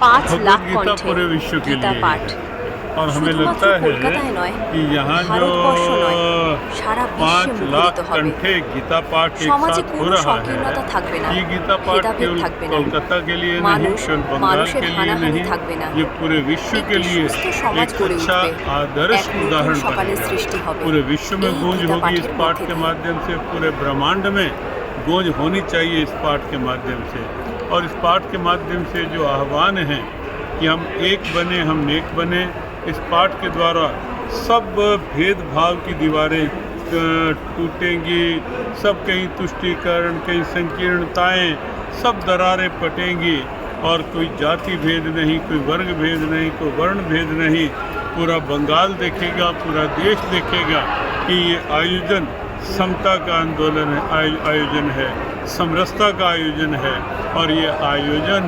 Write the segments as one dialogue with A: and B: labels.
A: 5 লাখ
B: भगवद गीता
A: কণ্ঠে
B: पूरे विश्व के
A: গীতা
B: लिए
A: পাঠ
B: है और हमें
A: শুধুমাত্র
B: लगता
A: কলকাতায়
B: है
A: নয়,
B: कि यहाँ जो
A: ভারতবর্ষ নয়, সারা বিশ্বে
B: 5 লাখ
A: মুখরিত হবে।
B: कंठे गीता पाठ एक
A: সমাজে
B: साथ हो
A: কোনো
B: रहा
A: সংকীর্ণতা
B: है।
A: থাকবে না,
B: ये गीता पाठ
A: ভেদাভেদ
B: केवल
A: থাকবে না,
B: कोलकाता के लिए नहीं,
A: মানুষ
B: केवल बंगाल
A: মানুষের
B: के लिए
A: হানাহানি
B: नहीं,
A: থাকবে না।
B: ये पूरे विश्व के
A: একটি
B: लिए
A: সুস্থ সমাজ
B: एक
A: গড়ে
B: अच्छा
A: উঠবে,
B: आदर्श
A: এক নতুন
B: उदाहरण
A: সকালের
B: बनेगा।
A: সৃষ্টি হবে।
B: पूरे विश्व में
A: এই
B: गूंज
A: গীতা
B: होगी इस
A: পাঠের
B: पाठ
A: মধ্যে
B: के
A: দিয়ে।
B: माध्यम से, पूरे ब्रह्मांड में गूंज होनी चाहिए इस पाठ के माध्यम से। और इस पाठ के माध्यम से जो आह्वान है कि हम एक बने, हम नेक बने, इस पाठ के द्वारा सब भेदभाव की दीवारें टूटेंगी, सब कहीं तुष्टीकरण, कहीं संकीर्णताएं, सब दरारें पटेंगी और कोई जाति भेद नहीं, कोई वर्ग भेद नहीं, कोई वर्ण भेद नहीं। पूरा बंगाल देखेगा, पूरा देश देखेगा कि ये आयोजन समता का आंदोलन है, आयोजन है, समरसता का आयोजन है और ये आयोजन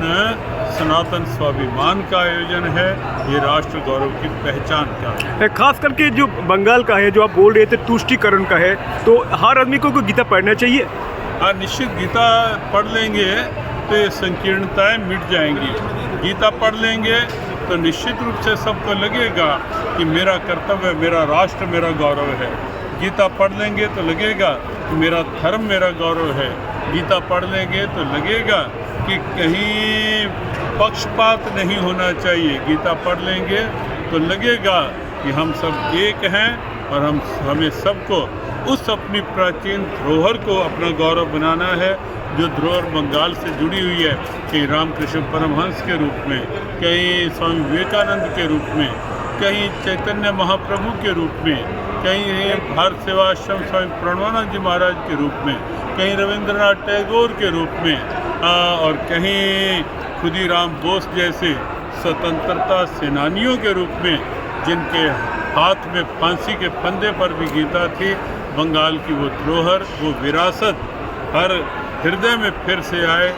B: सनातन स्वाभिमान का आयोजन है, ये राष्ट्र गौरव की पहचान का है।
C: खास करके जो बंगाल का है, जो आप बोल रहे थे तुष्टीकरण का है, तो हर आदमी को गीता पढ़ना चाहिए।
B: हाँ, निश्चित गीता पढ़ लेंगे तो ये संकीर्णताएं मिट जाएंगी। गीता पढ़ लेंगे तो निश्चित रूप से सबको लगेगा कि मेरा कर्तव्य, मेरा राष्ट्र मेरा गौरव है। गीता पढ़ लेंगे तो लगेगा कि मेरा धर्म मेरा गौरव है। गीता पढ़ लेंगे तो लगेगा कि कहीं पक्षपात नहीं होना चाहिए। गीता पढ़ लेंगे तो लगेगा कि हम सब एक हैं और हमें सबको उस अपनी प्राचीन धरोहर को अपना गौरव बनाना है, जो धरोहर बंगाल से जुड़ी हुई है, कहीं रामकृष्ण परमहंस के रूप में, कहीं स्वामी विवेकानंद के रूप में, कहीं चैतन्य महाप्रभु के रूप में, कहीं भारत सेवाश्रम स्वामी प्रणवानंद जी महाराज के रूप में, कहीं रविंद्रनाथ टैगोर के रूप में और कहीं खुदीराम बोस जैसे स्वतंत्रता सेनानियों के रूप में, जिनके हाथ में फांसी के फंदे पर भी गीता थी। बंगाल की वो धरोहर, वो विरासत हर हृदय में फिर से आए।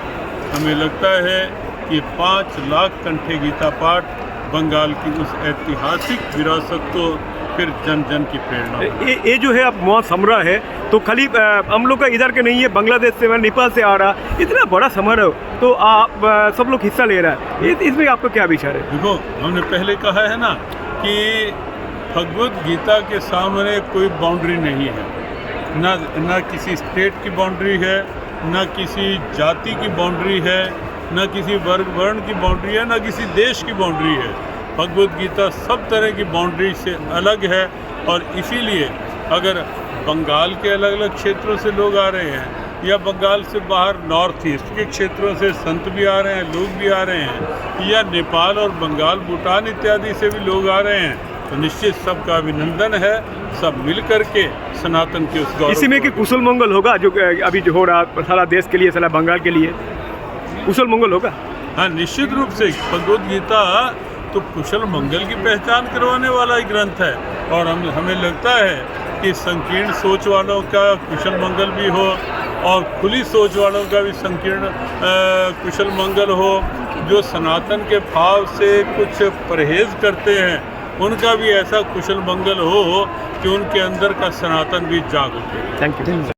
B: हमें लगता है कि 5 लाख कंठे गीता पाठ बंगाल की उस ऐतिहासिक विरासत को फिर जन जन की प्रेरणा।
C: ये जो है अब महासमरा है, तो खाली हम लोग का इधर के नहीं है, बांग्लादेश से, नेपाल से आ रहा, इतना बड़ा समारोह, तो आप सब लोग हिस्सा ले रहा है, इसमें आपका क्या विचार है?
B: देखो, हमने पहले कहा है ना कि भगवद गीता के सामने कोई बाउंड्री नहीं है, ना किसी स्टेट की बाउंड्री है, ना किसी जाति की बाउंड्री है, ना किसी वर्ग वर्ण की बाउंड्री है, ना किसी देश की बाउंड्री है। भगवद गीता सब तरह की बाउंड्री से अलग है और इसीलिए अगर बंगाल के अलग अलग क्षेत्रों से लोग आ रहे हैं या बंगाल से बाहर नॉर्थ ईस्ट के क्षेत्रों से संत भी आ रहे हैं, लोग भी आ रहे हैं, या नेपाल और बंगाल, भूटान इत्यादि से भी लोग आ रहे हैं, तो निश्चित सबका अभिनंदन है। सब मिल करके सनातन के उस गौरव
C: इसी में कि कुशल मंगल होगा, जो अभी जो हो रहा सारा देश के लिए, सारा बंगाल के लिए कुशल मंगल होगा।
B: हाँ, निश्चित रूप से भगवद गीता तो कुशल मंगल की पहचान करवाने वाला ही ग्रंथ है और हमें लगता है कि संकीर्ण सोच वालों का कुशल मंगल भी हो और खुली सोच वालों का भी संकीर्ण कुशल मंगल हो। जो सनातन के भाव से कुछ परहेज करते हैं, उनका भी ऐसा कुशल मंगल हो कि उनके अंदर का सनातन भी जाग उठे।
C: Thank you.